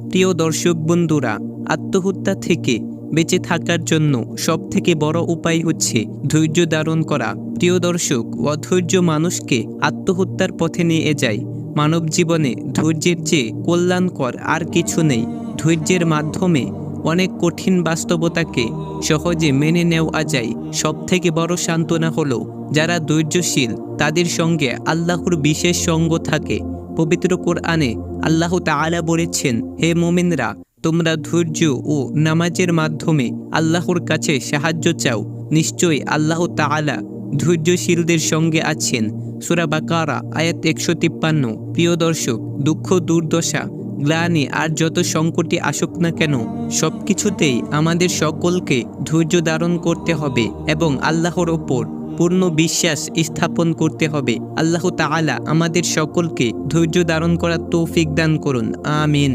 প্রিয় দর্শক বন্ধুরা, আত্মহত্যা থেকে বেঁচে থাকার জন্য সবথেকে বড় উপায় হচ্ছে ধৈর্য ধারণ করা। প্রিয় দর্শক, অধৈর্য মানুষকে আত্মহত্যার পথে নিয়ে যায়। মানব জীবনে ধৈর্যের চেয়ে কল্যাণকর আর কিছু নেই। ধৈর্যের মাধ্যমে অনেক কঠিন বাস্তবতাকে সহজে মেনে নেওয়া যায়। সবথেকে বড় সান্ত্বনা হলো যারা ধৈর্যশীল তাদের সঙ্গে আল্লাহর বিশেষ সঙ্গ থাকে। পবিত্র কোরআনে আল্লাহ তাআলা বলেছেন, হে মুমিনরা, তোমরা ধৈর্য ও নামাজের মাধ্যমে আল্লাহর কাছে সাহায্য চাও। নিশ্চয়ই আল্লাহ তাআলা ধৈর্যশীলদের সঙ্গে আছেন। সূরা বাকারা আয়াত 153। প্রিয় দর্শক, দুঃখ, দুর্দশা, গ্লানি আর যত সংকটই আসুক না কেন, সবকিছুতেই আমাদের সকলকে ধৈর্য ধারণ করতে হবে এবং আল্লাহর ওপর পূর্ণ বিশ্বাস স্থাপন করতে হবে। আল্লাহ তাআলা আমাদের সকলকে ধৈর্য ধারণ করার তৌফিক দান করুন। আমিন।